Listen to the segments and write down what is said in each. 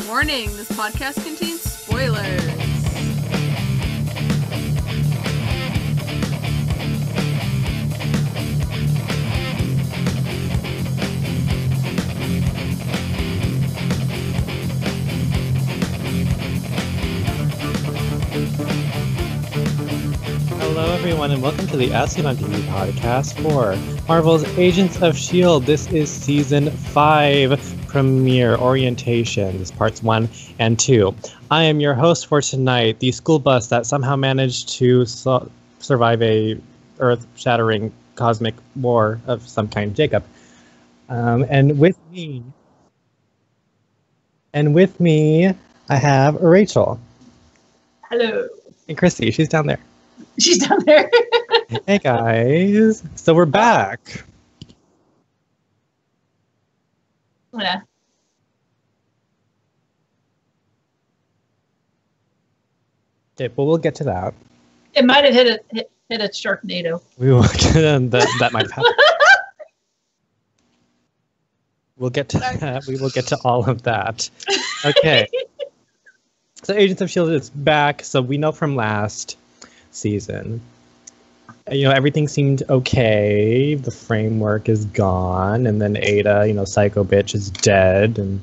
Warning, this podcast contains spoilers. Hello everyone and welcome to the Asking on TV podcast for Marvel's Agents of S.H.I.E.L.D. This is season 5 premiere orientation. This is parts 1 and 2. I am your host for tonight, the school bus that somehow managed to survive a earth-shattering cosmic war of some kind, Jacob. And with me, I have Rachel. Hello. And Christy, she's down there. She's down there. Hey guys, so we're back. Yeah. Okay, but we'll get to that. It might have hit a Sharknado. We will get that might happen. We'll get to that. We will get to all of that. Okay. So Agents of S.H.I.E.L.D. is back. So we know from last season, everything seemed okay. The framework is gone, and then Ada, psycho bitch, is dead, and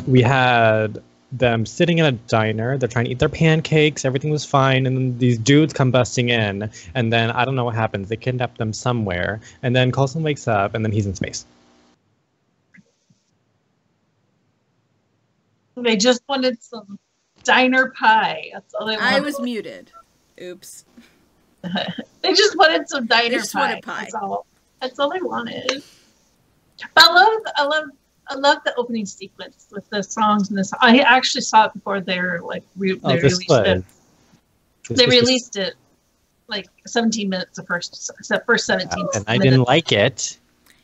we had them sitting in a diner. They're trying to eat their pancakes. Everything was fine, and then these dudes come busting in, and then I don't know what happens. They kidnap them somewhere, and then Coulson wakes up, and then he's in space. They just wanted some diner pie. That's all they wanted. I was muted. Oops. They just wanted some diner pie. That's all they wanted. But I love the opening sequence with the songs and this. I actually saw it before they released it. They released it like 17 minutes the first 17 minutes. And I didn't like it.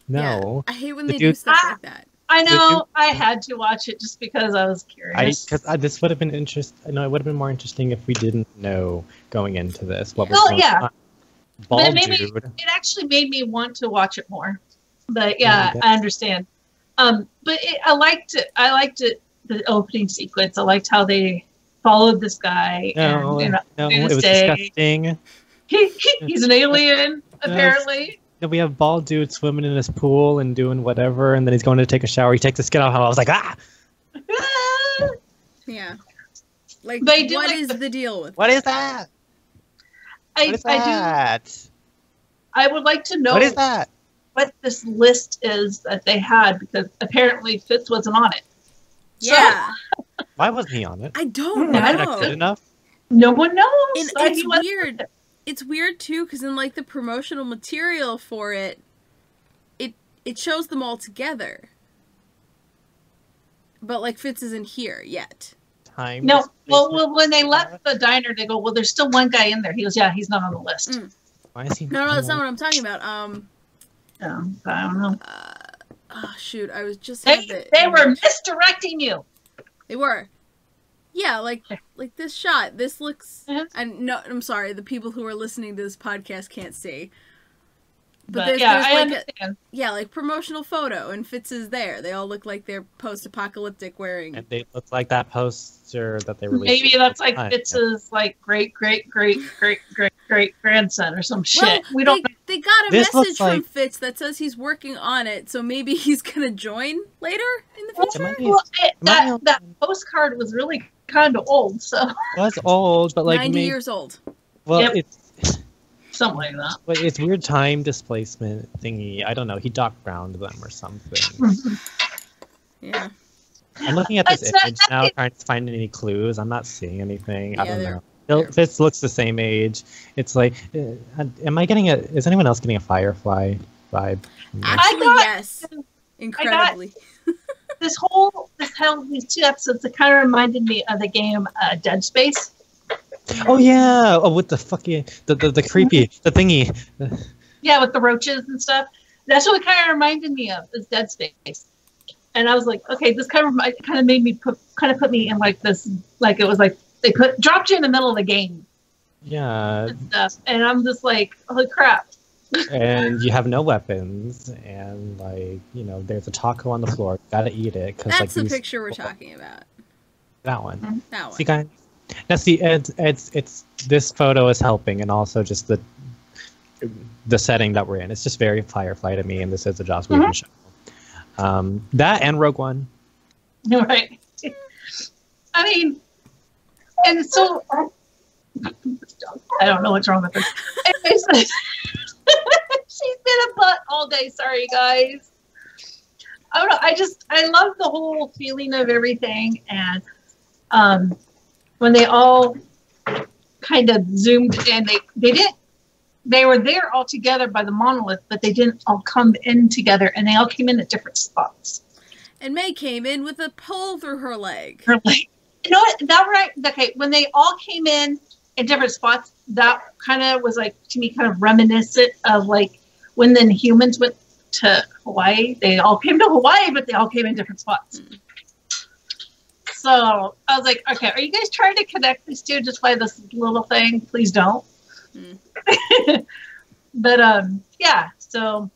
No. Yeah, I hate when they do stuff like that. I know. I had to watch it just because I was curious. This would have been interesting. No, it would have been more interesting if we didn't know going into this what was going on. Bald dude. It actually made me want to watch it more. But yeah, I understand. But I liked it. I liked it. The opening sequence. I liked how they followed this guy. No, it was disgusting. He's an alien, apparently. We have bald dude swimming in his pool and doing whatever, and then he's going to take a shower. He takes the skin off. I was like, ah! Yeah. Like, what is the deal with What is that? I would like to know what is that? What this list is that they had, because apparently Fitz wasn't on it. Yeah. So, why wasn't he on it? I don't know. Good enough? No one knows. It's weird. It's weird too, because in the promotional material for it shows them all together, but Fitz isn't here yet. No, well, when they left the diner, they go, "Well, there's still one guy in there." He goes, "Yeah, he's not on the list." Why is he? No, that's not what I'm talking about. I don't know. Oh shoot! I was just. They were misdirecting you. They were. Yeah, like this shot. This looks... And no, I'm sorry. The people who are listening to this podcast can't see. But there's I understand. Promotional photo, and Fitz is there. They all look like they're post-apocalyptic wearing... And they look like that poster that they released. Maybe that's Fitz's, great-great-great-great-great-grandson or some shit. Well, they got a message from Fitz that says he's working on it, so maybe he's going to join later in the future? Well, that postcard was really kind of old, so... It was old, but 90 years old. Well, yep. It's... Something like that. But it's weird time displacement thingy. I don't know. He Doc Browned them or something. Yeah. I'm looking at this image now, trying to find any clues. I'm not seeing anything. I don't know. Fitz looks the same age. It's like, am I getting is anyone else getting a Firefly vibe? Actually, yes. Incredibly. These 2 episodes, it kind of reminded me of the game Dead Space. Oh yeah! Oh, with the fucking the creepy thingy. Yeah, with the roaches and stuff. That's what it kind of reminded me of, is Dead Space. And I was like, okay, this kind of made me put me in this, it was like they dropped you in the middle of the game. Yeah. And stuff, and I'm just like, holy crap! and you have no weapons, and like there's a taco on the floor. You gotta eat it because that's the picture we're talking about. That one. That one. See, guys. Now, see, it's this photo is helping, and also just the setting that we're in. It's just very Firefly to me, and this is a Joss Whedon show. That and Rogue One. Right. I mean, and so I don't know what's wrong with her. Anyways, she's been a butt all day. Sorry, guys. I don't know. I love the whole feeling of everything, and when they all kind of zoomed in, they were there all together by the monolith, but they didn't all come in together, and they all came in at different spots. And May came in with a pole through her leg. Her leg. You know what? That right? Okay, when they all came in different spots, that kind of was like to me kind of reminiscent of like when the humans went to Hawaii. They all came to Hawaii, but they all came in different spots. Mm. So I was like, okay, are you guys trying to connect these two just by this little thing? Please don't. Mm. But yeah, so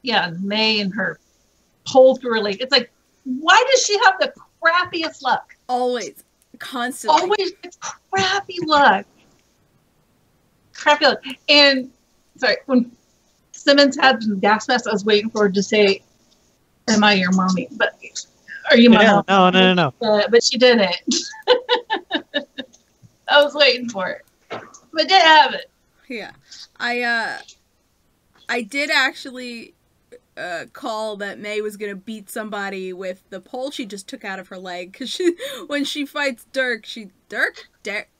yeah, May and her pole through her leg. It's like, why does she have the crappiest luck? Always, constantly. Always crappy luck. Crappy luck. And sorry, when Simmons had the gas mask, I was waiting for her to say, "Am I your mommy?" But are you my mom? No. But she didn't. I was waiting for it, but didn't have it. Yeah, I did actually call that May was gonna beat somebody with the pole she just took out of her leg, because when she fights Dirk, she fights Dirty.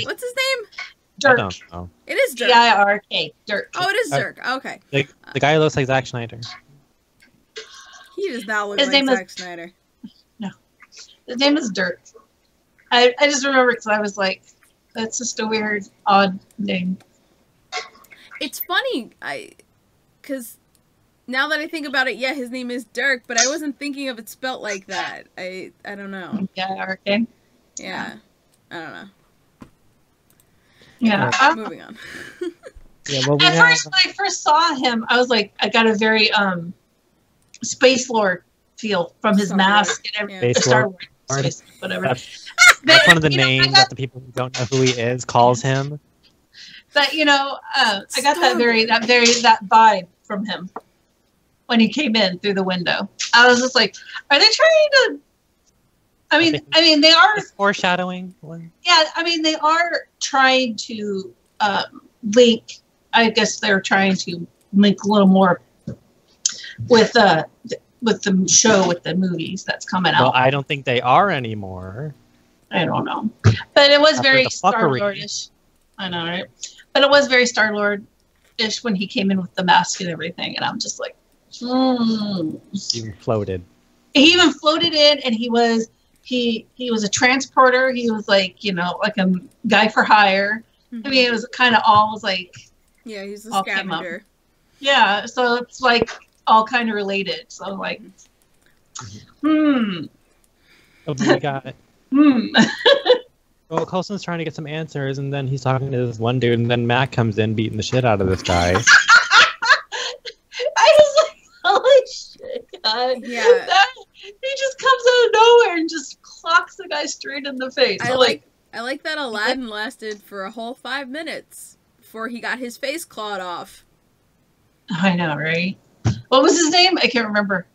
What's his name? Dirk. I don't know. It is Dirk. Dirk. Dirk. Oh, it is Dirk. Okay. The guy who looks like Zack Snyder. He does not look like Zack Snyder. No. His name is Dirk. I just remember because I was like, that's just a weird, odd name. It's funny, because now that I think about it, yeah, his name is Dirk, but I wasn't thinking of it spelt like that. I don't know. Yeah, okay. Yeah. I don't know. Yeah. Moving on. Yeah, well, At first, when I first saw him, I was like, I got a very Space Lord feel from his mask and everything. Yeah. Star Wars, whatever. That's one of the names that the people who don't know who he is calls him. But I got that vibe from him when he came in through the window. I was just like, are they trying to? I mean, they are foreshadowing. Yeah, I mean, they are trying to link. I guess they're trying to link a little more with the show, with the movies that's coming out. Well, I don't think they are anymore. I don't know, but it was very Star-Lord-ish. I know, right? But it was very Star-Lord-ish when he came in with the mask and everything, and I'm just like, He even floated. He even floated in, and he was a transporter. He was like, like a guy for hire. Mm-hmm. I mean, it was kind of all like, yeah, he's a scavenger. Yeah, so it's like all kind of related. So like, Oh, we got it. Well, Coulson's trying to get some answers, and then he's talking to this one dude, and then Matt comes in beating the shit out of this guy. I was like, holy shit, God. Yeah. He just comes out of nowhere and just clocks the guy straight in the face. I like that Aladdin lasted for a whole 5 minutes before he got his face clawed off. I know, right? What was his name? I can't remember.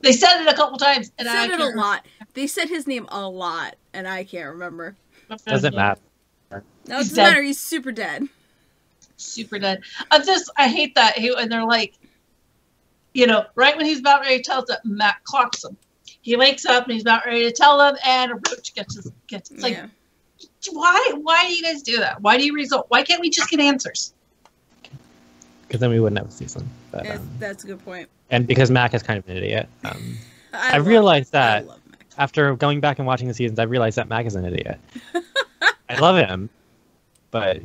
They said it a couple times. And said it a lot. They said his name a lot, and I can't remember. Doesn't matter. No, it doesn't matter. He's super dead. Super dead. I hate that. And they're like, right when he's about ready to tell them, Matt clocks him. He wakes up and he's about ready to tell them, and a roach gets. It's like, why do you guys do that? Why do you result? Why can't we just get answers? Because then we wouldn't have a season. But, that's a good point. And because Mac is kind of an idiot. I realized that after going back and watching the seasons, I realized that Mac is an idiot. I love him, but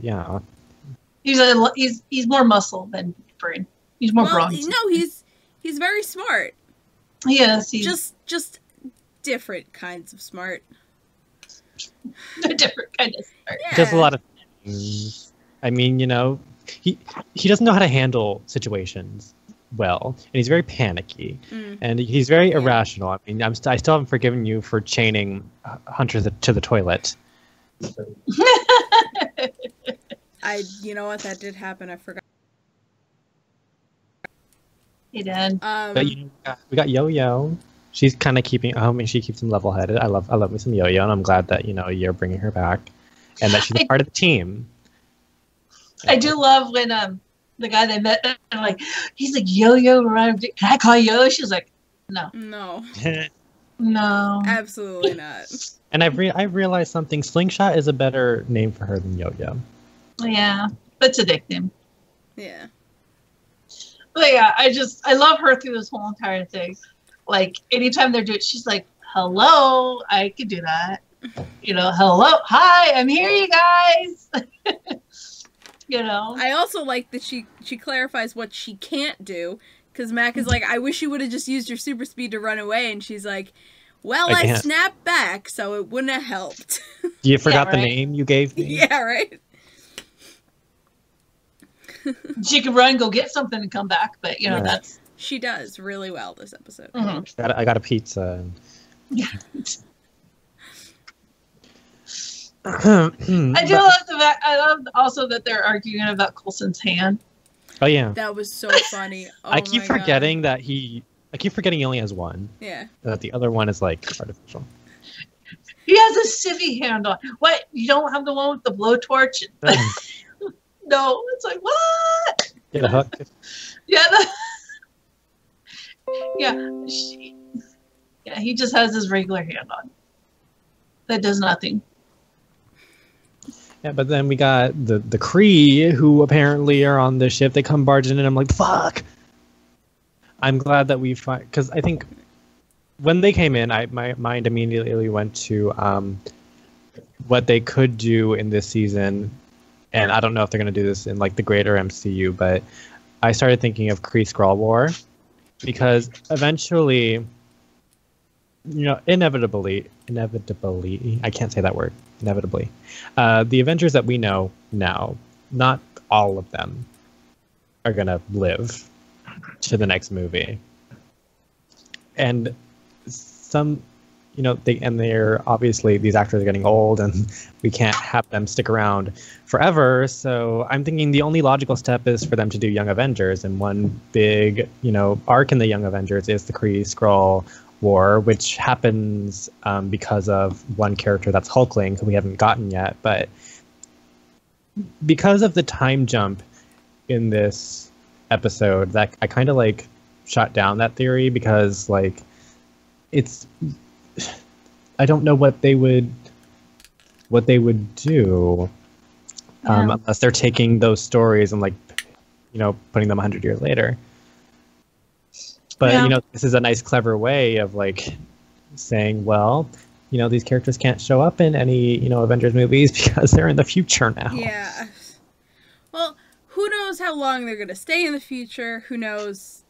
he's more muscle than brain. He's more bronze. No, he's very smart. Yes, just different kinds of smart. Different kind of smart. Yeah. Just a lot of things. I mean, you know, he doesn't know how to handle situations well, and he's very panicky, and he's very irrational. I mean, I still haven't forgiven you for chaining Hunter to the toilet. You know what? That did happen. I forgot. He did. But you know, we got Yo-Yo. She's kind of keeping. I mean, she keeps him level-headed. I love me some Yo-Yo, and I'm glad that you're bringing her back, and that she's part of the team. I do love when the guy they met, and like he's like Yo-Yo. Can I call you Yo? She's like, no, no, absolutely not. And I've realized something. Slingshot is a better name for her than Yo-Yo. Yeah, that's a nickname. Yeah. But yeah, I love her through this whole entire thing. Like anytime they're doing, she's like, "Hello, I could do that." You know, "Hello, hi, I'm here, you guys." You know. I also like that she clarifies what she can't do, because Mac is like, "I wish you would have just used your super speed to run away," and she's like, "Well, I snapped back, so it wouldn't have helped." You forgot the name you gave me? Yeah, right. She could run, go get something, and come back, but you know that's. She does really well this episode. Mm-hmm. I got a pizza. Yeah. I do love the fact. I love also that they're arguing about Coulson's hand. Oh yeah, that was so funny. Oh, I keep forgetting that he only has one. Yeah. That the other one is like artificial. He has a civvy hand on. What? You don't have the one with the blowtorch? No, it's like what? Get a hook. Yeah. Yeah. He just has his regular hand on. That does nothing. Yeah, but then we got the Kree, who apparently are on the ship. They come barging in, and I'm like, fuck! I'm glad that we find... Because I think when they came in, my mind immediately went to what they could do in this season. And I don't know if they're going to do this in like the greater MCU, but I started thinking of Kree Skrull War. Because eventually, you know, inevitably, I can't say that word, inevitably, the Avengers that we know now, not all of them are going to live to the next movie. And some, you know, they're obviously, these actors are getting old and we can't have them stick around forever. So I'm thinking the only logical step is for them to do Young Avengers. And one big, you know, arc in the Young Avengers is the Kree Skrull War, which happens because of one character that's Hulkling, who we haven't gotten yet. But because of the time jump in this episode, that I kind of like shot down that theory, because like it's, I don't know what they would do unless they're taking those stories and like, you know, putting them 100 years later. But you know, this is a nice, clever way of like saying, well, you know, these characters can't show up in any, you know, Avengers movies because they're in the future now. Yeah. Well, who knows how long they're gonna stay in the future? Who knows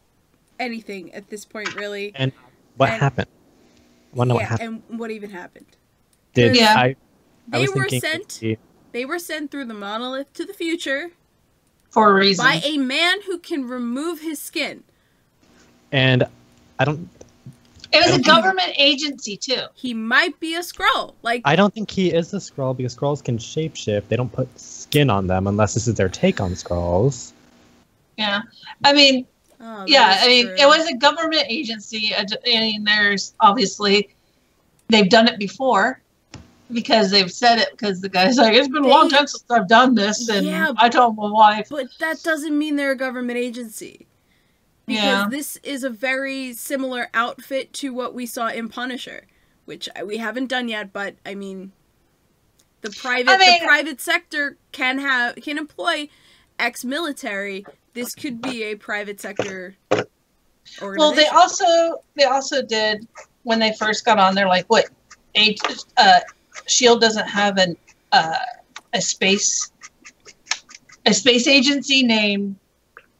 anything at this point, really? And what happened? What happened? And what even happened? They were sent through the monolith to the future for a reason by a man who can remove his skin. And I don't. It was a government agency too. He might be a Skrull. Like, I don't think he is a Skrull, because Skrulls can shapeshift. They don't put skin on them unless this is their take on Skrulls. Yeah, I mean, true. It was a government agency. I mean, there's obviously they've done it before because they've said it. Because the guy's like, it's been a long time since I've done this, and I told my wife. But that doesn't mean they're a government agency. Because this is a very similar outfit to what we saw in Punisher, which we haven't done yet. But I mean, the private sector can employ ex-military. This could be a private sector organization. Well, they also did when they first got on. They're like, what? SHIELD doesn't have a space agency name.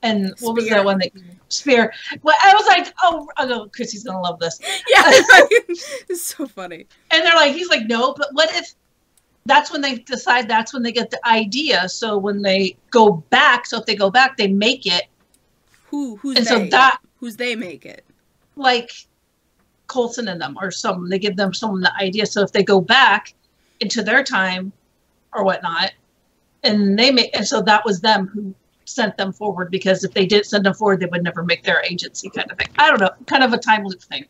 And what was that one that Spear? Well, I was like, oh, Chrissy's gonna love this. Yeah, it's so funny. And they're like, he's like, no, but what if that's when they decide, that's when they get the idea. So when they go back, so if they go back, they make it. Who's and they? So that, who's they make it? Like Coulson and them or someone, they give them someone the idea. So if they go back into their time or whatnot, and they make, and so that was them who sent them forward, because if they didn't send them forward, they would never make their agency kind of thing. I don't know, kind of a time loop thing.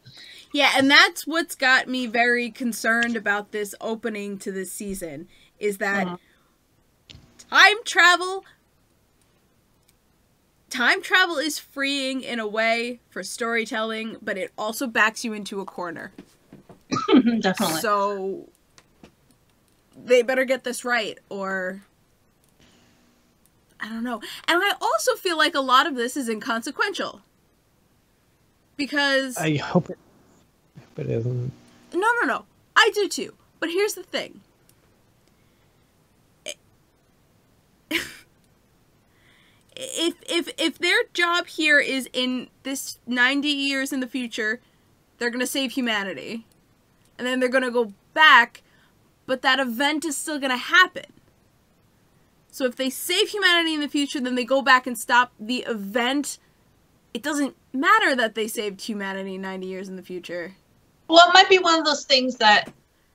Yeah, and that's what's got me very concerned about this opening to this season, is that time travel is freeing in a way for storytelling, but it also backs you into a corner. Definitely. So they better get this right, or I don't know. And I also feel like a lot of this is inconsequential. Because I hope it isn't. No. I do too. But here's the thing. If their job here is in this 90 years in the future, they're going to save humanity. And then they're going to go back, but that event is still going to happen. So if they save humanity in the future, then they go back and stop the event. It doesn't matter that they saved humanity 90 years in the future. Well, it might be one of those things that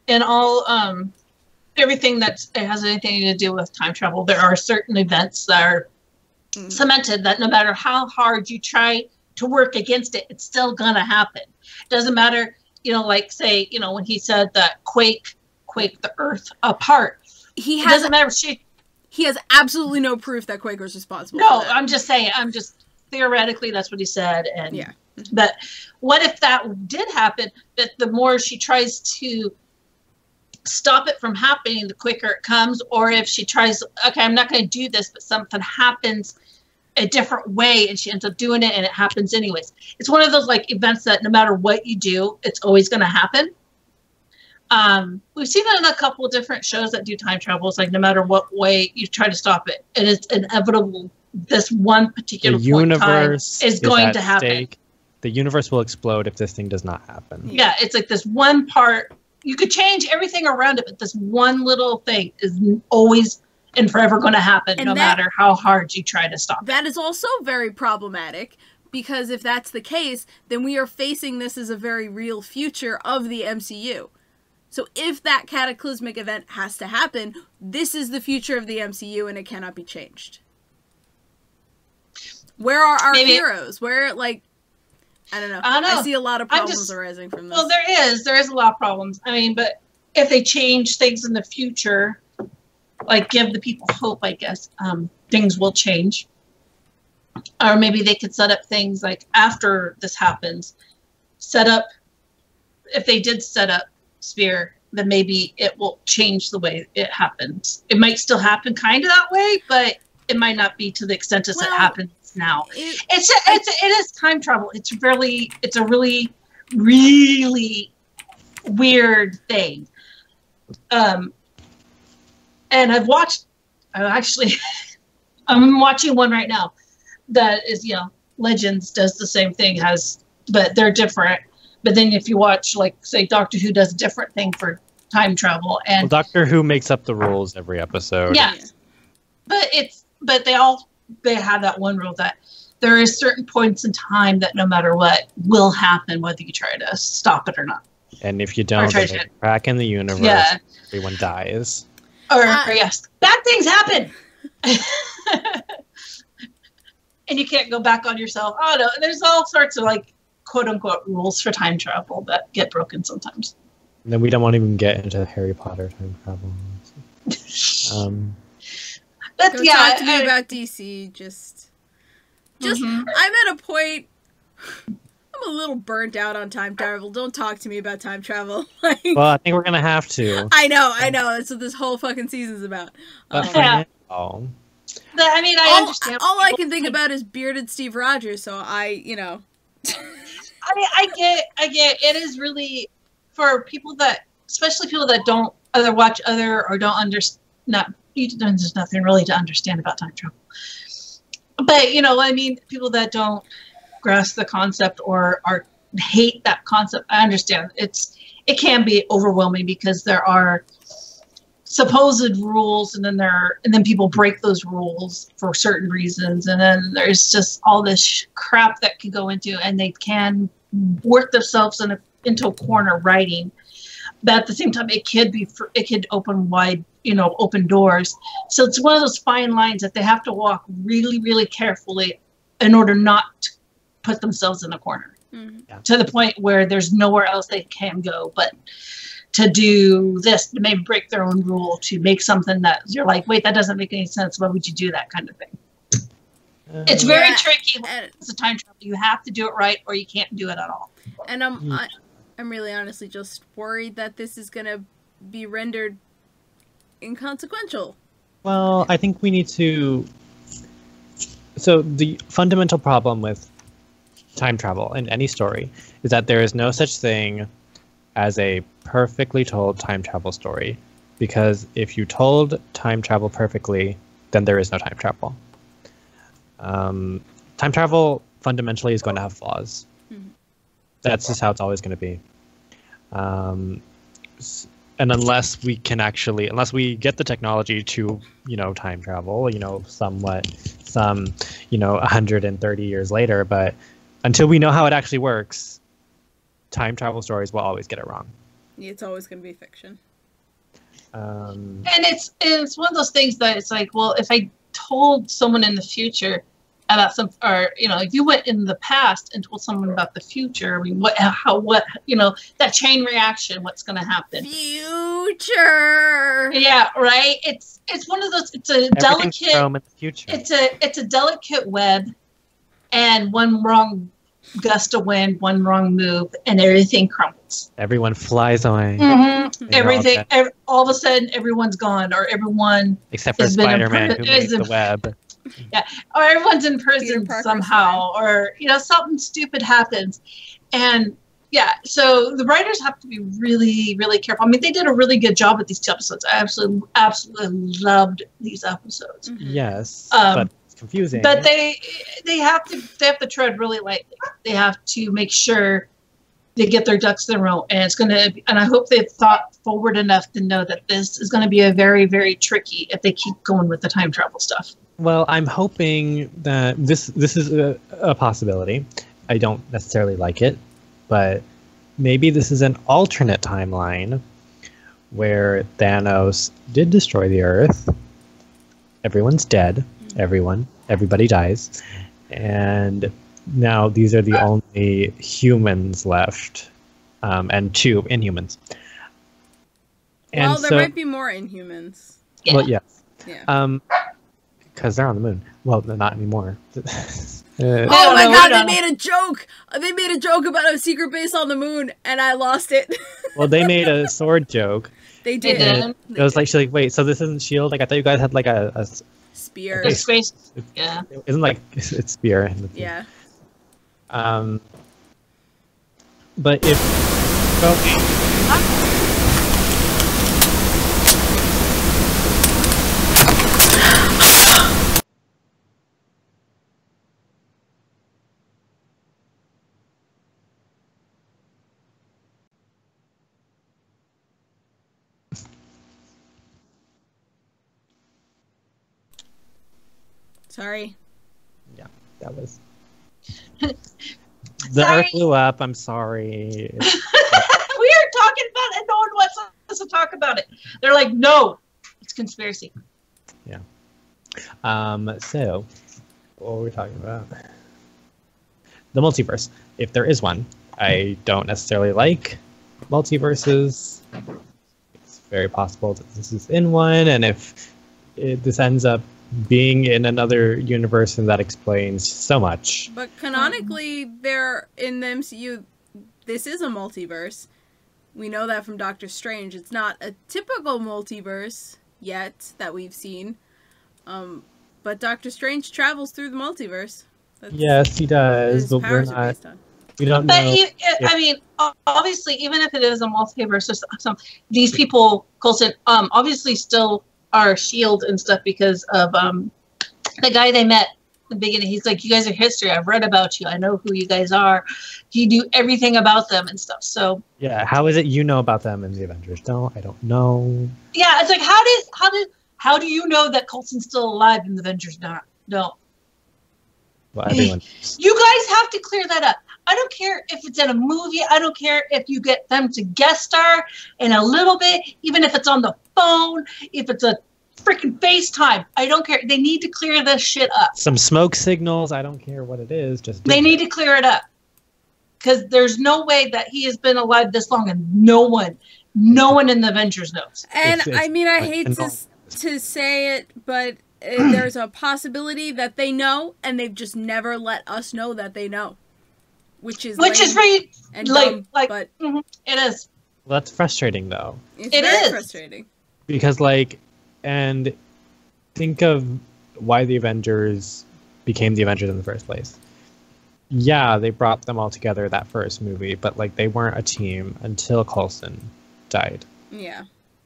in all, everything that has anything to do with time travel, there are certain events that are cemented that no matter how hard you try to work against it, it's still going to happen. It doesn't matter, like say, when he said that quake the earth apart. It doesn't matter. He has absolutely no proof that Quake was responsible. No, for that. I'm just saying, theoretically, that's what he said. And yeah. But what if that did happen, that the more she tries to stop it from happening, the quicker it comes? Or if she tries, okay, I'm not going to do this, but something happens a different way and she ends up doing it and it happens anyways. It's one of those like events that no matter what you do, it's always going to happen. We've seen that in a couple of different shows that do time travel. It's like no matter what way you try to stop it, and it's inevitable. This one particular point in time is going to happen. Stake. The universe will explode if this thing does not happen. Yeah, it's like this one part. You could change everything around it, but this one little thing is always and forever going to happen, no matter how hard you try to stop it. That is also very problematic, because if that's the case, then we are facing this as a very real future of the MCU. So if that cataclysmic event has to happen, this is the future of the MCU and it cannot be changed. Where are our heroes? Where, like, I don't know. I see a lot of problems arising from this. Well, there is a lot of problems. I mean, but if they change things in the future, like give the people hope, I guess, things will change. Or maybe they could set up things like after this happens, if they did set up Sphere, then maybe it will change the way it happens. It might still happen kind of that way, but it might not be to the extent as it happens now. It is time travel. It's a really, really weird thing. And I'm watching one right now that is, Legends does the same thing, but they're different. But then if you watch, like, say, Doctor Who does a different thing for time travel, and Doctor Who makes up the rules every episode. Yeah, but they have that one rule that there is certain points in time that no matter what will happen, whether you try to stop it or not. And if you don't, there's a crack in the universe. Everyone dies. Or yes, bad things happen. And you can't go back on yourself. Oh no, there's all sorts of like quote unquote rules for time travel that get broken sometimes. And then we don't want to even get into Harry Potter time travel. But don't talk to me about DC. Just I'm at a point. I'm a little burnt out on time travel. Don't talk to me about time travel. Well, I think we're gonna have to. I know. That's what this whole fucking season's about. I understand. All I can think about is bearded Steve Rogers. So I get it is really for people that, especially people that don't either watch or don't understand. There's nothing really to understand about time travel. But people that don't grasp the concept or hate that concept, I understand. It can be overwhelming because there are supposed rules, and then people break those rules for certain reasons, and then there's just all this crap that can go into, and they can work themselves into a corner writing. But at the same time, it could open wide, open doors. So it's one of those fine lines that they have to walk really, really carefully in order not to put themselves in a corner. Mm-hmm. Yeah. To the point where there's nowhere else they can go but to do this, to maybe break their own rule, to make something that you're like, wait, that doesn't make any sense. Why would you do that kind of thing? It's very tricky. It's a time travel. You have to do it right, or you can't do it at all. And I'm really honestly just worried that this is going to be rendered inconsequential. Well, I think we need to... So the fundamental problem with time travel in any story is that there is no such thing as a perfectly told time travel story. Because if you told time travel perfectly, then there is no time travel. Time travel fundamentally is going to have flaws. Mm-hmm. That's just how it's always going to be. And unless we get the technology to, time travel, somewhat, 130 years later, but until we know how it actually works, time travel stories will always get it wrong. It's always going to be fiction. And it's one of those things that it's like, well, if I told someone in the future about if you went in the past and told someone about the future, I mean, that chain reaction, what's going to happen? Future. Yeah, right. It's one of those. It's a delicate. From the future. It's a delicate web, and one wrong gust of wind, one wrong move, and everything crumbles. Everyone flies away. Mm-hmm. Everything. All of a sudden, everyone's gone, or everyone except for Spider-Man who made the web. Yeah, or everyone's in prison somehow, or something stupid happens, and yeah. So the writers have to be really, really careful. I mean, they did a really good job with these 2 episodes. I absolutely loved these episodes. Mm-hmm. Yes, but it's confusing. But they have to tread really lightly. They have to make sure they get their ducks in a row, and I hope they've thought forward enough to know that this is going to be a very, very tricky if they keep going with the time travel stuff. Well, I'm hoping that this is a possibility. I don't necessarily like it, but maybe this is an alternate timeline where Thanos did destroy the Earth. Everyone's dead. Everybody dies. And now these are the only humans left, and 2 Inhumans. And there might be more Inhumans. Yeah. Well, yes. Yeah. Because they're on the moon. Well, they're not anymore. Oh my god, they made a joke! They made a joke about a secret base on the moon, and I lost it. Well, they made a sword joke. They did. It was like, she's like, wait, so this isn't S.H.I.E.L.D.? Like, I thought you guys had like a spear. A space. Yeah. It isn't like it's spear. Yeah. But if... Sorry. Yeah, that was... The Earth blew up. I'm sorry. We are talking about it. No one wants us to talk about it. They're like, no, it's conspiracy. Yeah. So, what were we talking about? The multiverse. If there is one, I don't necessarily like multiverses. It's very possible that this is in one, and if this ends up being in another universe, and that explains so much. But canonically, they're in the MCU. This is a multiverse. We know that from Doctor Strange. It's not a typical multiverse yet that we've seen. But Doctor Strange travels through the multiverse. Yes, he does. But we're not. We don't know. I mean, obviously, even if it is a multiverse or something, these people, Coulson, obviously still are S.H.I.E.L.D. and stuff because of the guy they met the beginning. He's like, you guys are history. I've read about you. I know who you guys are. You do everything about them and stuff. So yeah, how is it you know about them and the Avengers don't? I don't know. Yeah, it's like how do you know that Coulson's still alive and the Avengers don't? No. Well, everyone. You guys have to clear that up. I don't care if it's in a movie. I don't care if you get them to guest star in a little bit, even if it's on the phone, if it's a freaking FaceTime. I don't care. They need to clear this shit up. Some smoke signals. I don't care what it is. Just they need to clear it up. Because there's no way that he has been alive this long and no one in the Avengers knows. And I mean, I hate to say it, but there's a possibility that they know and they've just never let us know that they know. Which is very and dumb, but it is. Well, that's frustrating, though. It's very frustrating. Because, and think of why the Avengers became the Avengers in the first place. Yeah, they brought them all together that first movie, but, they weren't a team until Coulson died. Yeah.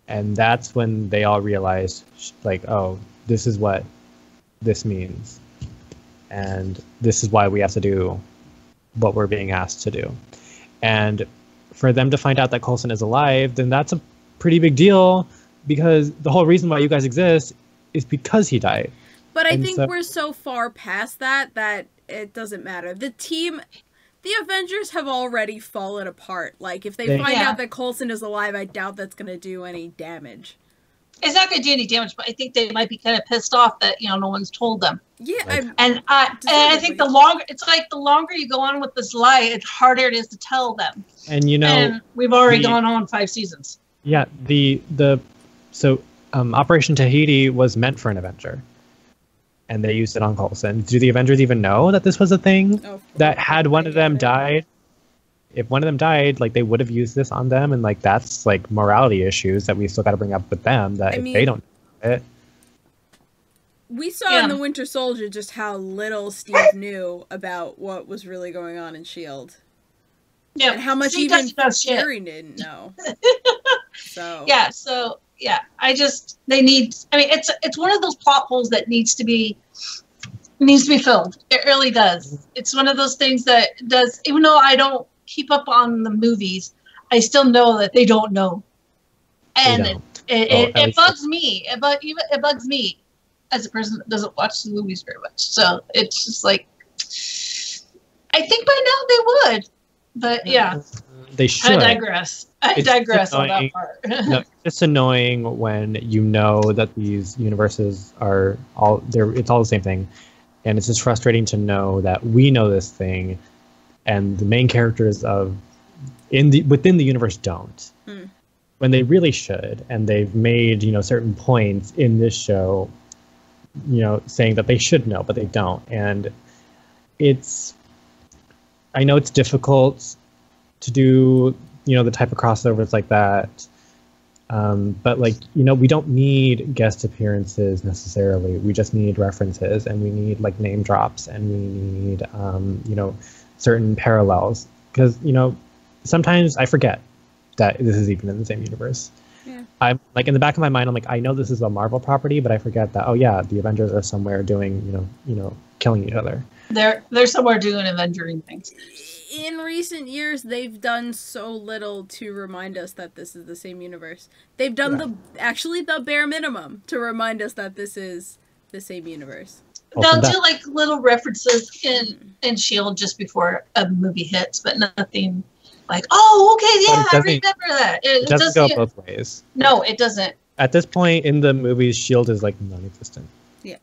And that's when they all realized, oh, this is what this means. And this is why we have to do what we're being asked to do. And for them to find out that Coulson is alive, then that's a pretty big deal, because the whole reason why you guys exist is because he died. But I think we're so far past that it doesn't matter. The Avengers have already fallen apart. If they find out that Coulson is alive, I doubt that's going to do any damage. It's not going to do any damage, but I think they might be kind of pissed off that no one's told them. Yeah, and I think the longer you go on with this lie, the harder it is to tell them. And and we've already gone on 5 seasons. Yeah, Operation Tahiti was meant for an Avenger, and they used it on Coulson. Do the Avengers even know that this was a thing? That had one of them died? If one of them died, they would have used this on them, and that's morality issues that we still got to bring up with them. That if they don't know it. We saw in the Winter Soldier just how little Steve knew about what was really going on in S.H.I.E.L.D. Yeah, and how much even Fury didn't know. It's one of those plot holes that needs to be filled. It really does. It's one of those things that does, even though I don't keep up on the movies, I still know that they don't know. And it bugs me. It bugs me as a person that doesn't watch the movies very much. So it's just I think by now they would. But yeah. They should. I digress on that part. No, it's annoying when you know that these universes are it's all the same thing. And it's just frustrating to know that we know this thing and the main characters within the universe don't. When they really should. And they've made, certain points in this show, saying that they should know, but they don't. And I know it's difficult to do, the type of crossovers like that. But we don't need guest appearances necessarily. We just need references, and we need name drops, and we need, certain parallels. Because, sometimes I forget that this is even in the same universe. Yeah. I'm in the back of my mind, I'm I know this is a Marvel property, but I forget that, oh yeah, the Avengers are somewhere doing, killing each other. They're somewhere doing Avengering things. In recent years, they've done so little to remind us that this is the same universe. They've done the bare minimum to remind us that this is the same universe. They'll do little references in S.H.I.E.L.D. just before a movie hits, but nothing oh, okay, yeah, I remember that. It doesn't go both ways. No, it doesn't. At this point in the movies, S.H.I.E.L.D. is non-existent. Yeah.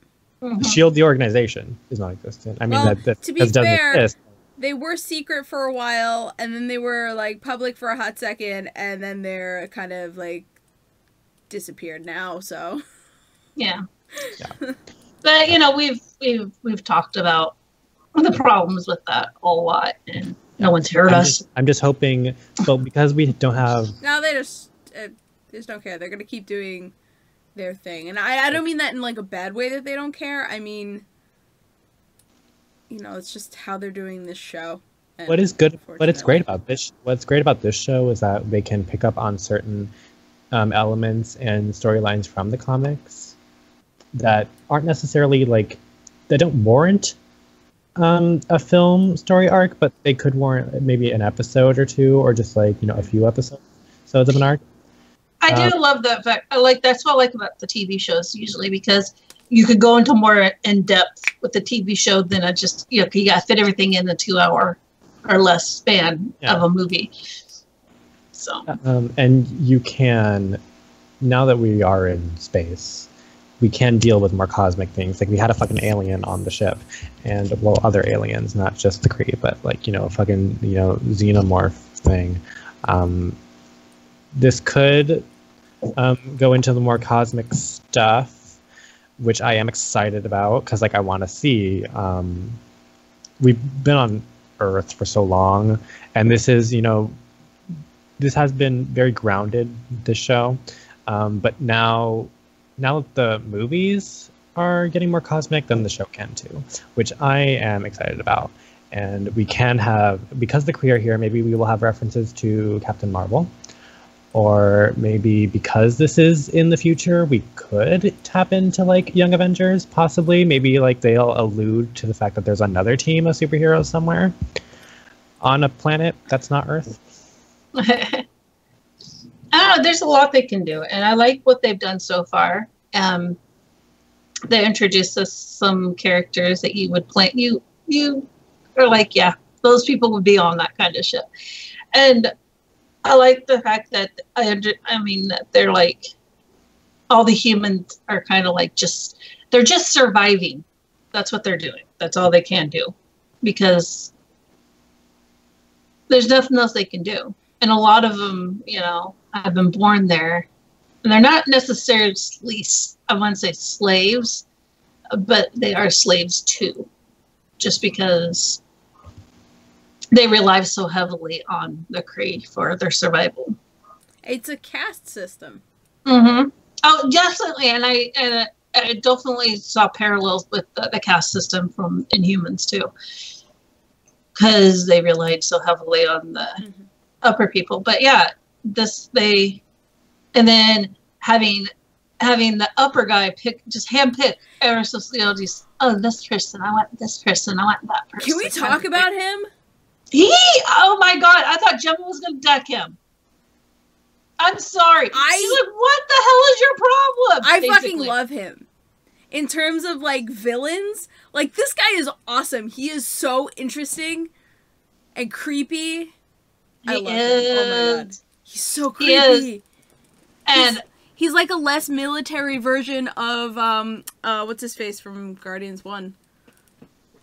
Mm-hmm. S.H.I.E.L.D., the organization, is non-existent. I mean, that to be fair, exist. They were secret for a while, and then they were public for a hot second, and then they're kind of disappeared now. So. Yeah. But we've talked about the problems with that a lot, and no one's heard us. I'm just hoping, because we don't have. No, they just don't care. They're gonna keep doing their thing, and I don't mean that in a bad way that they don't care. I mean, it's just how they're doing this show. What is good? What's great about this show is that they can pick up on certain elements and storylines from the comics that aren't necessarily don't warrant a film story arc, but they could warrant maybe an episode or two, or just like a few episodes of an arc. I do love that fact. That's what I like about the TV shows usually, because you could go into more in depth with the TV show than you got to fit everything in the 2 hour or less span of a movie. So and you can, now that we are in space, we can deal with more cosmic things. Like we had a fucking alien on the ship, and other aliens, not just the Kree, but like a fucking xenomorph thing. This could go into the more cosmic stuff, which I am excited about, because like I want to see. We've been on Earth for so long, and this is this has been very grounded, this show, but now that the movies are getting more cosmic, then the show can too, which I am excited about. And we can have, because the Kree are here, maybe we will have references to Captain Marvel. Or maybe because this is in the future, we could tap into like Young Avengers, possibly. Maybe like they'll allude to the fact that there's another team of superheroes somewhere on a planet that's not Earth. I don't know. There's a lot they can do, and I like what they've done so far. They introduced us some characters that you would play. You are like, yeah, those people would be on that kind of ship, and I like the fact that that they're like, all the humans are kind of like they're just surviving. That's what they're doing. That's all they can do, because there's nothing else they can do. And a lot of them, have been born there, and they're not necessarily, I wouldn't say slaves, but they are slaves too, just because they rely so heavily on the Kree for their survival. It's a caste system. Mm-hmm. Oh, definitely, and I definitely saw parallels with the caste system from Inhumans too, because they relied so heavily on the upper people. But yeah, and then having the upper guy handpick ever so slowly. Oh, this person, I want this person, I want that person. Can we talk about him? Oh my god, I thought Gemma was going to deck him. I'm sorry. She's like, what the hell is your problem? I fucking love him. In terms of, like, villains, like, this guy is awesome. He is so interesting and creepy. I love him. Oh my god. He's so creepy. He is. And he's like a less military version of, what's his face from Guardians 1?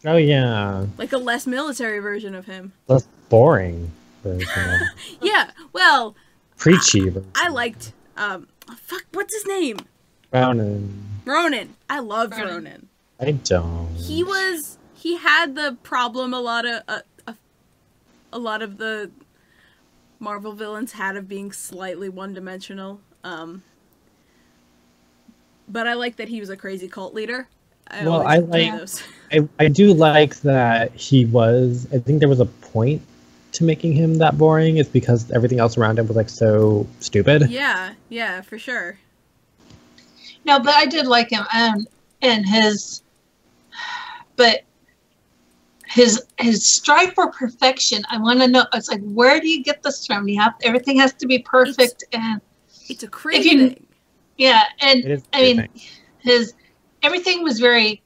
Oh, yeah. Like a less military version of him. Less boring version. Yeah, well... Preachy version. I liked, what's his name? Ronan. I loved Ronan. I don't. He had the problem a lot of the Marvel villains had of being slightly one-dimensional. But I like that he was a crazy cult leader. I do like that he was. I think there was a point to making him that boring. Is because everything else around him was like so stupid. Yeah, for sure. No, but I did like him, and his strive for perfection. I want to know. It's like, where do you get this from? Everything has to be perfect, and it's a crazy thing. Yeah, and I mean, everything was very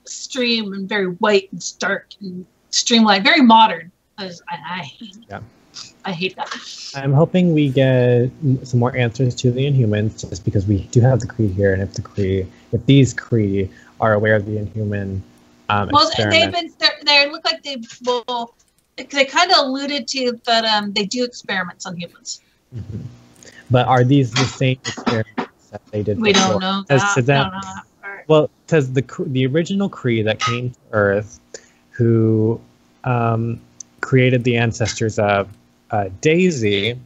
stream and very white and stark and streamlined, very modern. I hate that. I'm hoping we get some more answers to the Inhumans, just because we do have the Kree here, and if these Kree are aware of the Inhuman experiment. They look like they kind of alluded to that they do experiments on humans. Mm-hmm. But are these the same experiments that they did we before? Don't know that. Well, because the original Kree that came to Earth, who created the ancestors of Daisy,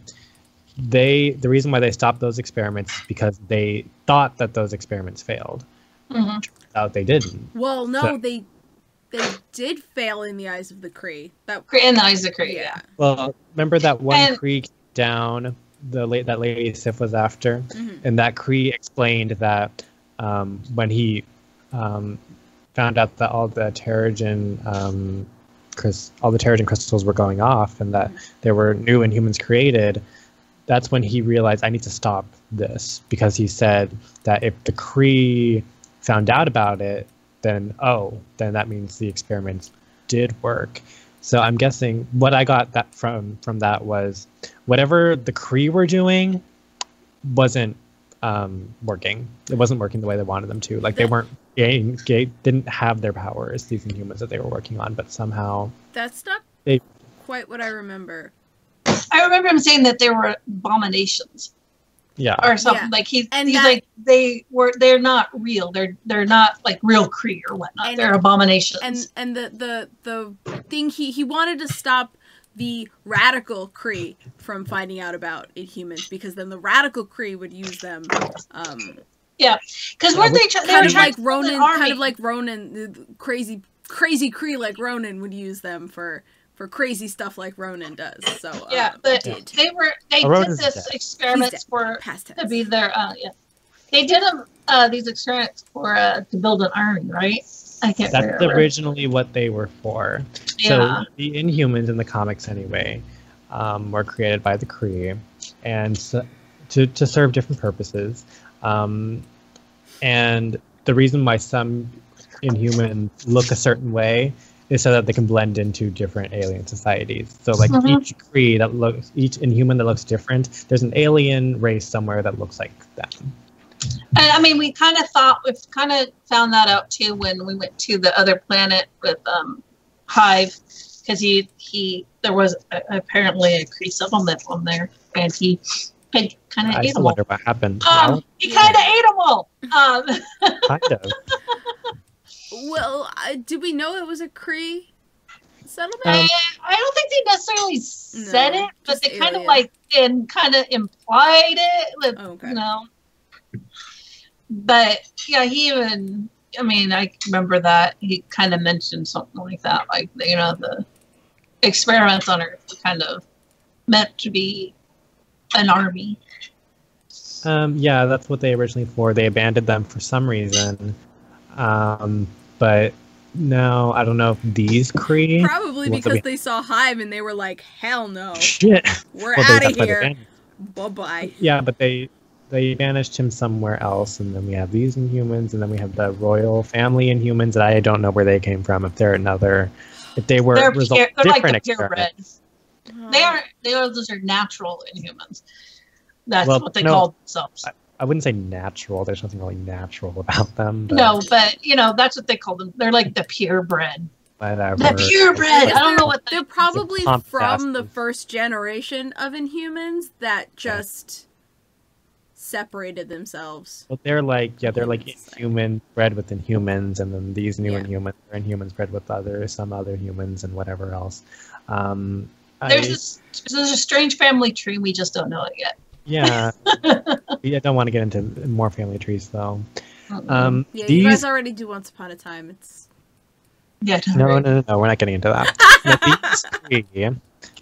the reason why they stopped those experiments is because they thought that those experiments failed. Mm-hmm. Turns out they didn't. Well, no, they did fail in the eyes of the Kree. In the eyes of the Kree, yeah. Well, remember that one Kree came down, that lady Sif was after, and that Kree explained that when he found out that all the Terrigen crystals were going off, and that there were new Inhumans created, that's when he realized, I need to stop this, because he said that if the Kree found out about it, then that means the experiments did work. So I'm guessing what I got that from that was whatever the Kree were doing wasn't working. It wasn't working the way they wanted them to. Like they didn't have their powers, these Inhumans that they were working on, but somehow that's not quite what I remember. I remember him saying that there were abominations. Yeah. Or something. Like he's like they're not real. They're not like real Kree or whatnot. They're abominations. And the thing he wanted to stop the radical Kree from finding out about Inhumans, because then the radical Kree would use them. Yeah, because weren't they kind of like Ronan? Kind of like Ronan, the crazy Kree like Ronan would use them for crazy stuff like Ronan does. So yeah, but they did this experiments to be their they did these experiments for to build an army, right? I can't remember. That's originally what they were for. Yeah. So the Inhumans in the comics anyway were created by the Kree, and to serve different purposes. And the reason why some Inhumans look a certain way is so that they can blend into different alien societies. So like each Inhuman that looks different, there's an alien race somewhere that looks like them. And I mean, we kind of found that out too when we went to the other planet with Hive, because there was apparently a Kree settlement on there, and he kind of ate them all. I wonder what happened. He kind of ate them all. Kind of. Well, did we know it was a Kree settlement? I don't think they necessarily said it, but they kind of like and kind of implied it. With, you know. But yeah, I remember that he kind of mentioned something like that, like the experiments on Earth were kind of meant to be an army. Yeah, that's what they originally for. They abandoned them for some reason. But no, I don't know if these Kree... Probably because they saw Hive and they were like, hell no. Shit. We're out of here. Bye-bye. Yeah, but they banished him somewhere else, and then we have these Inhumans, and then we have the royal family Inhumans that I don't know where they came from, if they were like the purebreds. Those are natural Inhumans. That's what they call themselves. I wouldn't say natural. There's nothing really natural about them. But... No, but that's what they call them. They're like the purebred. Whatever. The purebred. I don't know what they're probably from the first generation of Inhumans that just separated themselves. Well, they're like Inhuman bred with Inhumans, and then these new Inhumans are Inhumans bred with some other humans and whatever else. There's a strange family tree. We just don't know it yet. Yeah. I don't want to get into more family trees, though. You guys already do Once Upon a Time. It's No, we're not getting into that.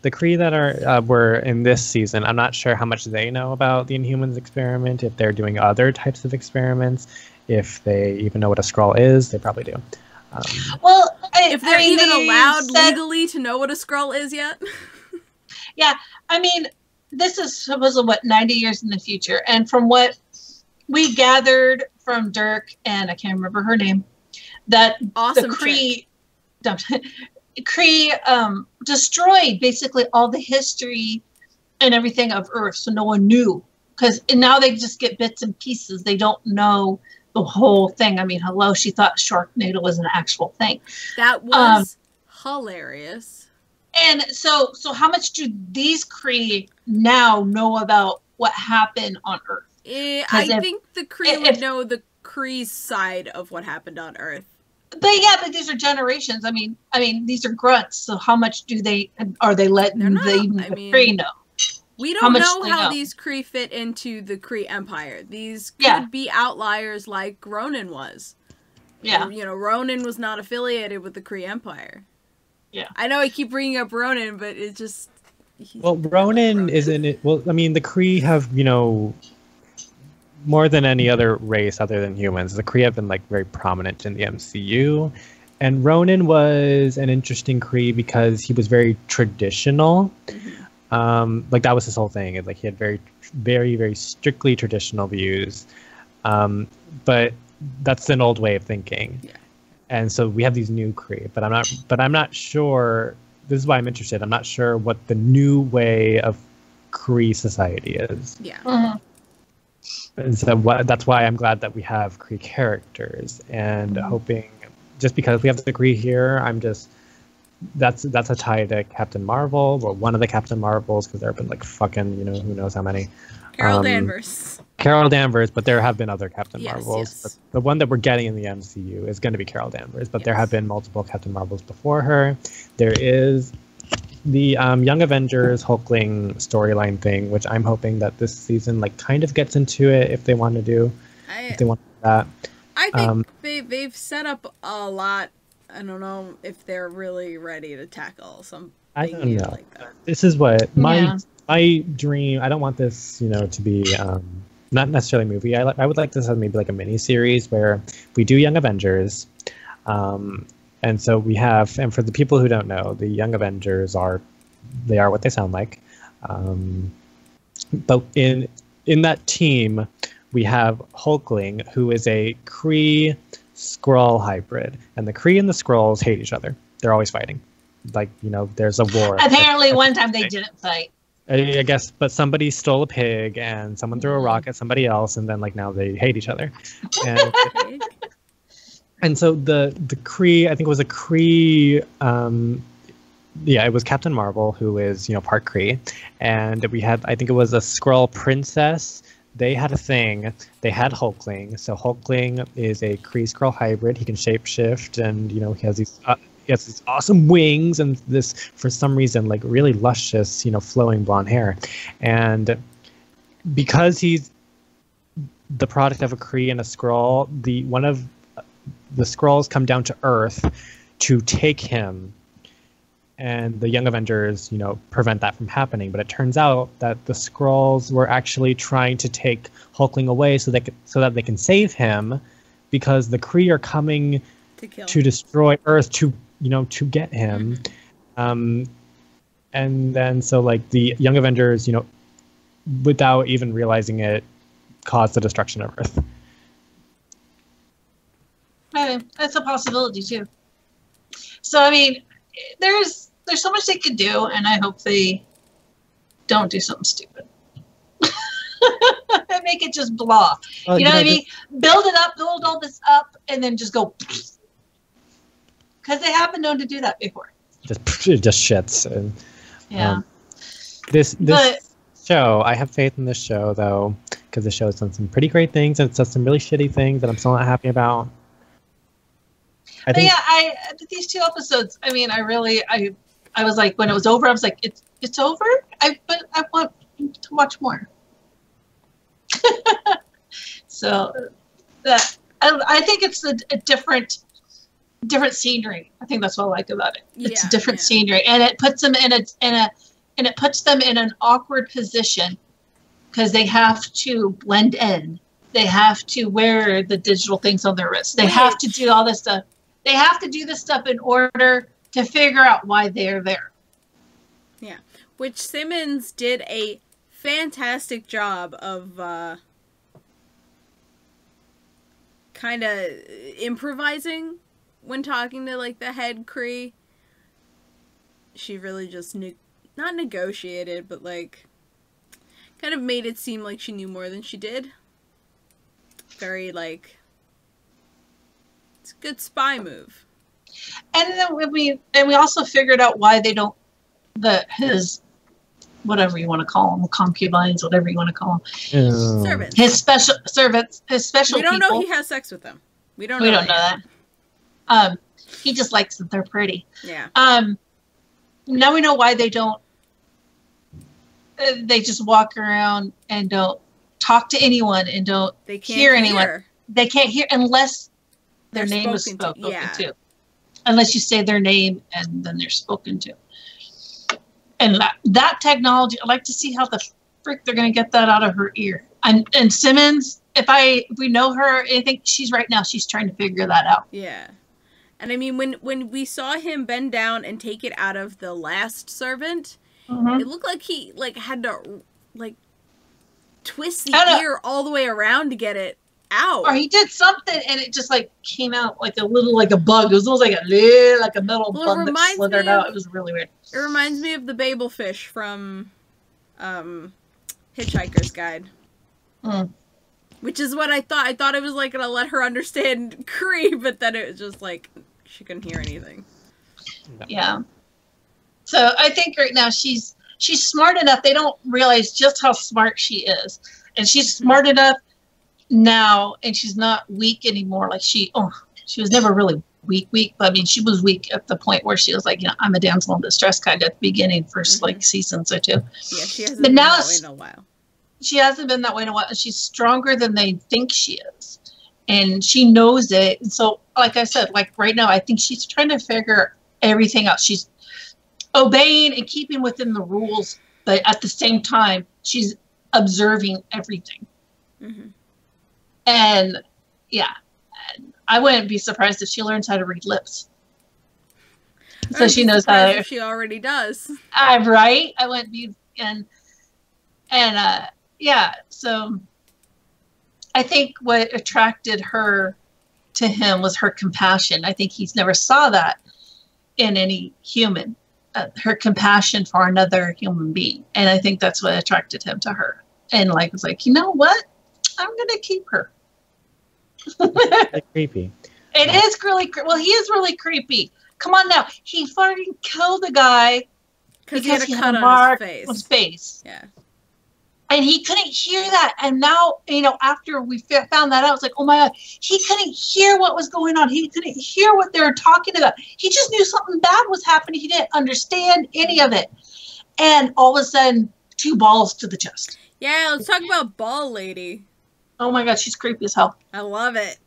The Kree that were in this season, I'm not sure how much they know about the Inhumans experiment, if they're doing other types of experiments, if they even know what a Skrull is. They probably do. If they're even allowed legally to know what a Skrull is yet. Yeah, I mean, this is supposedly 90 years in the future, and from what we gathered from Dirk and I can't remember her name, that awesome the Kree destroyed basically all the history and everything of Earth, so no one knew. And now they just get bits and pieces. They don't know the whole thing. I mean, hello, she thought Sharknado was an actual thing. That was hilarious. And so how much do these Kree now know about what happened on Earth? I think the Kree would know the Kree's side of what happened on Earth. But these are generations. I mean, these are grunts. So how much are they letting the Kree know? We don't know how these Kree fit into the Kree Empire. These could be outliers like Ronan was. Yeah. Ronan was not affiliated with the Kree Empire. Yeah. I know I keep bringing up Ronan, but it just... Ronan isn't it... Well, I mean, the Kree have, more than any other race other than humans, the Kree have been like very prominent in the MCU. And Ronan was an interesting Kree because he was very traditional. Like that was his whole thing. Like he had very, very, very strictly traditional views. But that's an old way of thinking. Yeah. And so we have these new Kree, but I'm not sure. This is why I'm interested. I'm not sure what the new way of Kree society is. Yeah. And so that's why I'm glad that we have Kree characters, and hoping, just because we have the Kree here, that's a tie to Captain Marvel, or one of the Captain Marvels, because there have been like fucking, who knows how many. Carol Danvers, but there have been other Captain Marvels. Yes. But the one that we're getting in the MCU is going to be Carol Danvers, but there have been multiple Captain Marvels before her. There is the Young Avengers Hulkling storyline thing, which I'm hoping that this season like kind of gets into it if they want to do that. I think they've set up a lot. I don't know if they're really ready to tackle something. I don't know. Like that. This is what my dream. I don't want this, to be not necessarily a movie. I would like this as maybe like a mini series where we do Young Avengers. And so we have, and for the people who don't know, the Young Avengers are what they sound like. But in that team, we have Hulkling, who is a Kree Skrull hybrid, and the Kree and the Skrulls hate each other. They're always fighting. Like, there's a war. Apparently, one time they didn't fight. I guess, but somebody stole a pig, and someone threw a rock at somebody else, and then like now they hate each other. And so the Kree, I think it was a Kree, it was Captain Marvel, who is, part Kree. And we had, I think it was a Skrull princess. They had a thing. They had Hulkling. So Hulkling is a Kree Skrull hybrid. He can shapeshift, and, he has these awesome wings and this, for some reason, like really luscious, flowing blonde hair. And because he's the product of a Kree and a Skrull, one of the Skrulls come down to Earth to take him, and the Young Avengers, prevent that from happening. But it turns out that the Skrulls were actually trying to take Hulkling away so that they can save him, because the Kree are coming to destroy Earth to get him. And then so like the Young Avengers, without even realizing it, caused the destruction of Earth. That's a possibility too. So I mean, there's so much they could do, and I hope they don't do something stupid. And make it just blah. You know what I mean? Build all this up, and then just go. Because they have been known to do that before. Just shits. And, this show, I have faith in this show though, because the show has done some pretty great things, and it's done some really shitty things that I'm still not happy about. These 2 episodes, I mean, I was like, when it was over, I was like, it's over? But I want to watch more. So I think it's a different scenery. I think that's what I like about it. It's different scenery, and it puts them in an awkward position because they have to blend in. They have to wear the digital things on their wrists. They have to do all this stuff. They have to do this stuff in order to figure out why they're there. Yeah. Which Simmons did a fantastic job of kind of improvising when talking to, like, the head Kree. She really just not negotiated, but, like, kind of made it seem like she knew more than she did. Very, like, it's a good spy move. And then we also figured out why they don't, his, whatever you want to call them, concubines, whatever you want to call them. Servants. His special servants, his special people. We don't know he has sex with them. We don't know that. He just likes that they're pretty. Yeah. Now we know why they don't, they just walk around and don't talk to anyone and don't hear anyone. They can't hear unless their name is spoken to. Unless you say their name and then they're spoken to. And that technology, I'd like to see how the frick they're going to get that out of her ear. And Simmons, if we know her, I think she's right now. She's trying to figure that out. Yeah, and I mean when we saw him bend down and take it out of the last servant, it looked like he had to twist the ear all the way around to get it out. Or he did something and it just came out like a bug. It was almost like a metal bug that slithered out. It was really weird. It reminds me of the Babel fish from Hitchhiker's Guide. Which is what I thought. I thought it was gonna let her understand Cree, but then it was just she couldn't hear anything. Yeah. So I think right now she's smart enough. They don't realize just how smart she is. And she's smart enough now, and she's not weak anymore. She was never really weak, but I mean, she was weak at the point where she was I'm a damsel in distress kind of at the beginning, first seasons or two. Yeah, she hasn't been that way in a while. She hasn't been that way in a while. And she's stronger than they think she is. And she knows it. And so, like I said, right now, I think she's trying to figure everything out. She's obeying and keeping within the rules, but at the same time, she's observing everything. And yeah, I wouldn't be surprised if she learns how to read lips. So she knows how to. She already does. Right? I wouldn't be yeah. So I think what attracted her to him was her compassion. I think he's never saw that in any human. Her compassion for another human being, and I think that's what attracted him to her. And was you know what? I'm gonna keep her. Creepy. It is really well. He is really creepy. Come on now. He fucking killed a guy because he had a cut on his face. Yeah. And he couldn't hear that. And now, after we found that out, it's oh my God, he couldn't hear what was going on. He couldn't hear what they were talking about. He just knew something bad was happening. He didn't understand any of it. And all of a sudden, 2 balls to the chest. Yeah, let's talk about Ball Lady. Oh my God, she's creepy as hell. I love it.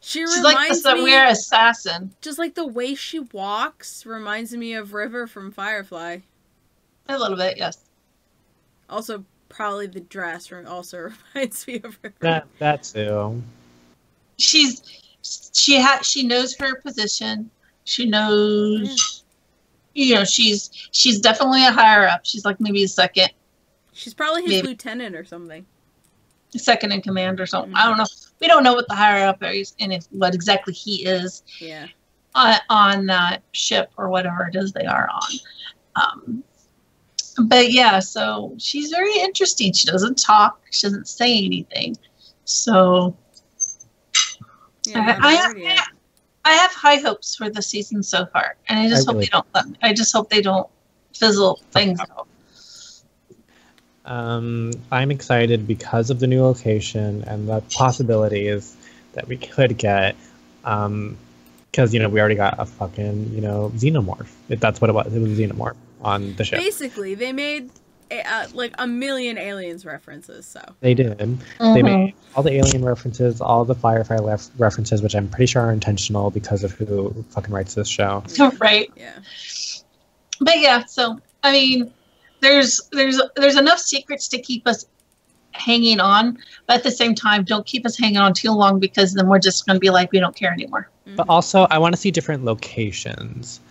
She's like the weird assassin. Just the way she walks reminds me of River from Firefly. A little bit, yes. Also, probably the dress also reminds me of her. That too. She knows her position. She knows, she's definitely a higher up. She's maybe a second. She's probably his lieutenant or something. Second in command or something. I don't know. We don't know what the higher up is and what exactly he is. Yeah. On that ship or whatever it is they are on. But yeah, so she's very interesting. She doesn't talk. She doesn't say anything. So yeah, I have high hopes for the season so far, and I just hope they don't fizzle things out. I'm excited because of the new location and the possibilities that we could get. Because we already got a fucking xenomorph. That's what it was. It was a xenomorph on the ship. Basically, they made a million aliens references. So they did. They made all the alien references, all the Firefly references, which I'm pretty sure are intentional because of who fucking writes this show. Right. Yeah. But yeah, so I mean, there's enough secrets to keep us hanging on, but at the same time, don't keep us hanging on too long because then we're just going to be we don't care anymore. But also, I want to see different locations.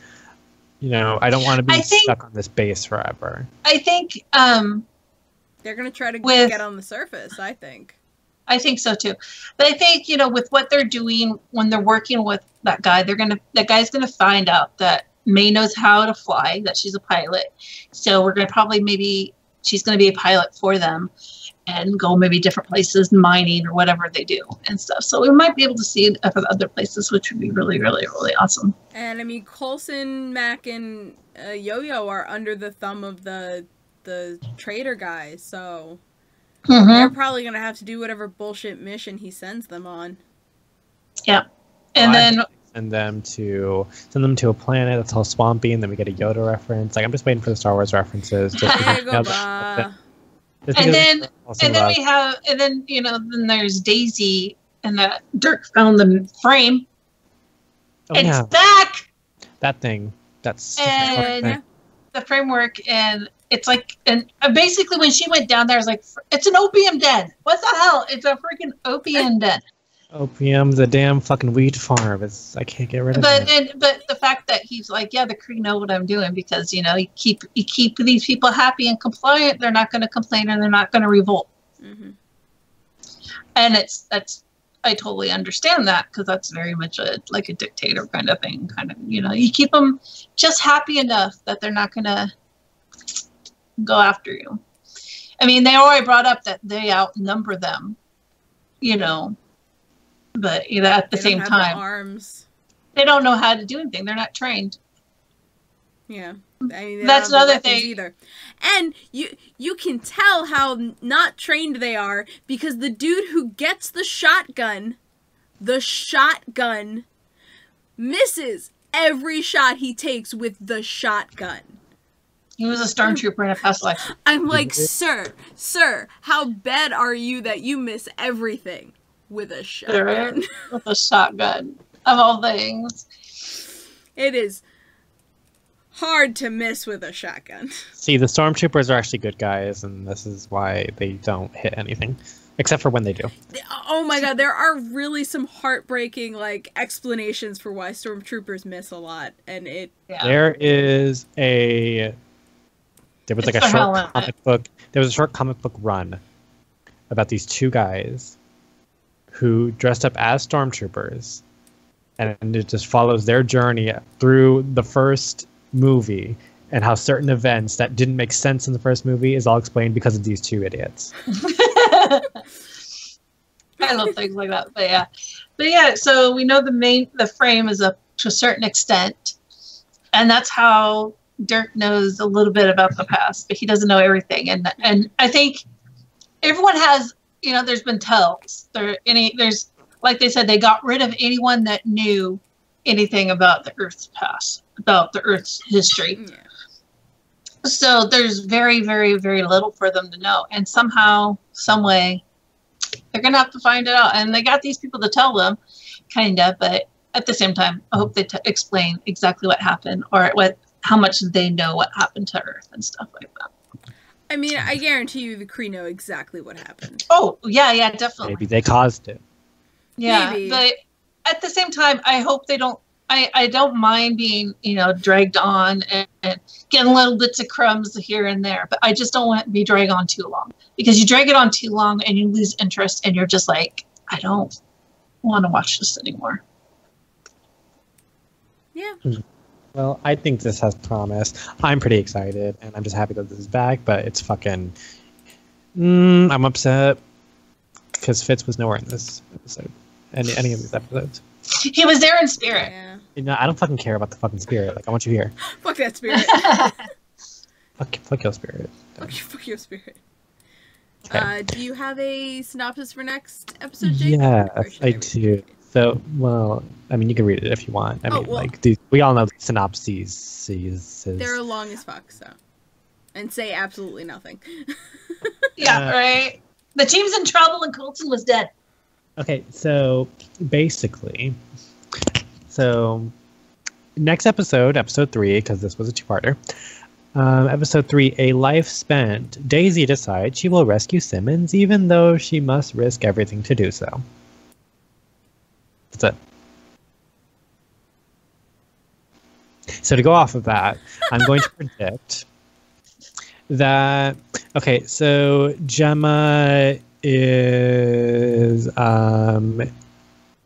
I don't want to be stuck on this base forever. I think they're going to try to get on the surface, I think. I think so too. But I think, with what they're doing when they're working with that guy, that guy's going to find out that May knows how to fly, that she's a pilot. So we're going to probably she's going to be a pilot for them and go maybe different places, mining or whatever they do and stuff. So we might be able to see other places, which would be really, really, really awesome. And I mean, Coulson, Mac, and Yo-Yo are under the thumb of the trader guy, so they're probably going to have to do whatever bullshit mission he sends them on. Yeah. And then send them to a planet that's all swampy, and then we get a Yoda reference. I'm just waiting for the Star Wars references. Just then there's Daisy, and that Dirk found the frame. Oh, it's back. That thing. That's and the framework, and it's like, and basically when she went down there, I was like, it's an opium den. What the hell? It's a freaking opium den. Opium's a damn fucking weed farm. I can't get rid of it. But the fact that he's like, yeah, the Kree know what I'm doing because, you keep these people happy and compliant, they're not going to complain and they're not going to revolt. Mm-hmm. And I totally understand that because that's very much a dictator kind of thing. Kind of, you keep them just happy enough that they're not going to go after you. I mean, they already brought up that they outnumber them, but at the same time, arms. They don't know how to do anything. They're not trained. Yeah, I mean, that's another thing. Either. And you can tell how not trained they are because the dude who gets the shotgun misses every shot he takes with the shotgun. He was a stormtrooper in a past life. I'm like, sir, how bad are you that you miss everything with a shotgun? With a shotgun, of all things. It is hard to miss with a shotgun. See, the stormtroopers are actually good guys, and this is why they don't hit anything. Except for when they do. Oh my god, there are really some heartbreaking, explanations for why stormtroopers miss a lot, and it... Yeah. There was a short comic book. There was a short comic book run about these two guys who dressed up as stormtroopers, and it just follows their journey through the first movie and how certain events that didn't make sense in the first movie is all explained because of these two idiots. I love things like that, but yeah. So we know the frame is up to a certain extent, and that's how Dirk knows a little bit about the past, but he doesn't know everything. And I think everyone has, there's been tells. There's like they said, they got rid of anyone that knew anything about the Earth's past, about the Earth's history. Yeah. So there's very, very, very little for them to know. And somehow, some way, they're going to have to find it out. And they got these people to tell them, kind of. But at the same time, I hope they explain exactly what happened or how much they know what happened to Earth and stuff like that. I mean, I guarantee you the Kree know exactly what happened. Oh, yeah, definitely. Maybe they caused it. Yeah, maybe. But at the same time, I hope they don't. I don't mind being, dragged on and getting little bits of crumbs here and there, but I just don't want it to be dragged on too long. Because you drag it on too long and you lose interest and you're just like, I don't want to watch this anymore. Yeah. Well, I think this has promise. I'm pretty excited, and I'm just happy that this is back, but it's fucking... I'm upset because Fitz was nowhere in this episode. Any of these episodes. He was there in spirit. Yeah. I don't fucking care about the fucking spirit. I want you here. Fuck that spirit. fuck your spirit. Fuck your spirit. Okay. Do you have a synopsis for next episode, Jake? Yeah, I do. So, you can read it if you want. We all know the synopses. They're long as fuck, so. And say absolutely nothing. Yeah, right. The team's in trouble and Coulson was dead. Okay, so basically, next episode 3, because this was a two-parter. Episode 3, A Life Spent. Daisy decides she will rescue Simmons, even though she must risk everything to do so. That's it. So to go off of that, I'm going to predict that... Okay, so Gemma is in a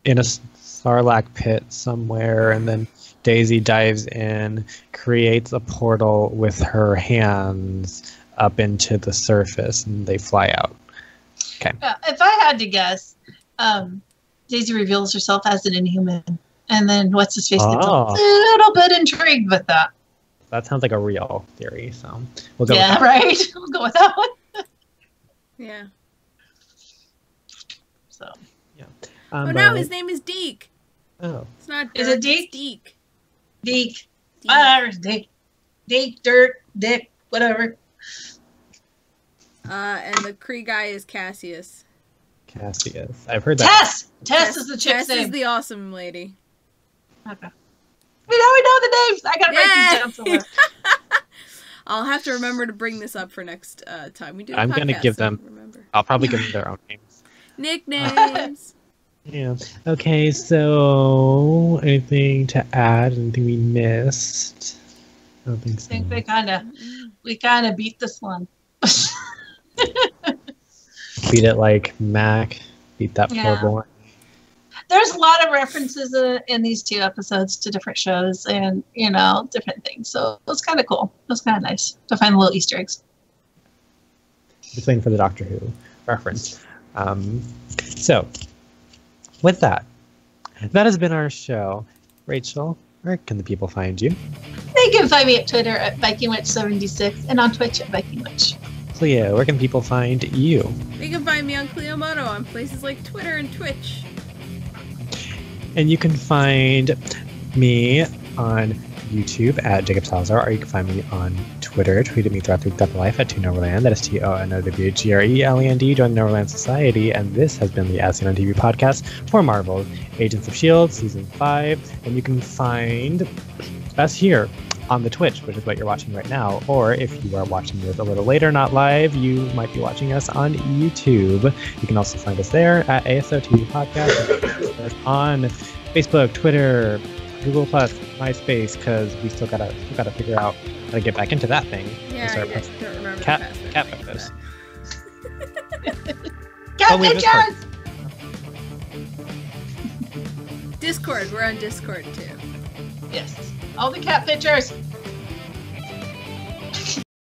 Sarlacc pit somewhere, and then Daisy dives in, creates a portal with her hands up into the surface, and they fly out. Okay. If I had to guess, Daisy reveals herself as an Inhuman, and then what's his face gets a little bit intrigued with that. That sounds like a real theory, so we'll go. Yeah, with that. Right. We'll go with that one. Yeah. So. Yeah. No, his name is Deke. Oh. It's not. Is it Deke? Deke. Deke. Deke. Deke. Dirt. Dick. Whatever. And the Kree guy is Cassius. Cassius. I've heard that. Tess is the chick's Tess name. is the awesome lady. Okay. We know the names. I gotta write these down somewhere. I'll have to remember to bring this up for next time we do. I'm going to give them. Remember. I'll probably give them their own names. Nicknames. Yeah. Okay. So, anything to add? Anything we missed? I don't think so. I think we kind of beat this one. Beat it like Mac. Beat that poor boy. There's a lot of references in these 2 episodes to different shows and, different things. So it was kind of cool. It was kind of nice to find the little Easter eggs. Just waiting for the Doctor Who reference. So, with that has been our show. Rachel, where can the people find you? They can find me at Twitter at VikingWitch76 and on Twitch at VikingWitch. Cleo, where can people find you? They can find me on Cleomoto on places like Twitter and Twitch. And you can find me on YouTube at Jacob Salazar, or you can find me on Twitter. Tweet at me throughout the life at ToNoverland. That is TONOWGRELAND. Join the Neverland Society. And this has been the As Seen on TV podcast for Marvel's Agents of S.H.I.E.L.D. Season 5. And you can find us here on the Twitch, which is what you're watching right now. Or if you are watching this a little later, not live, you might be watching us on YouTube. You can also find us there at ASO TV Podcast on Facebook, Twitter, Google+, MySpace, because we still gotta figure out how to get back into that thing. Yeah, I don't remember cat photos. Cat pictures! Discord, we're on Discord too. Yes, all the cat pictures.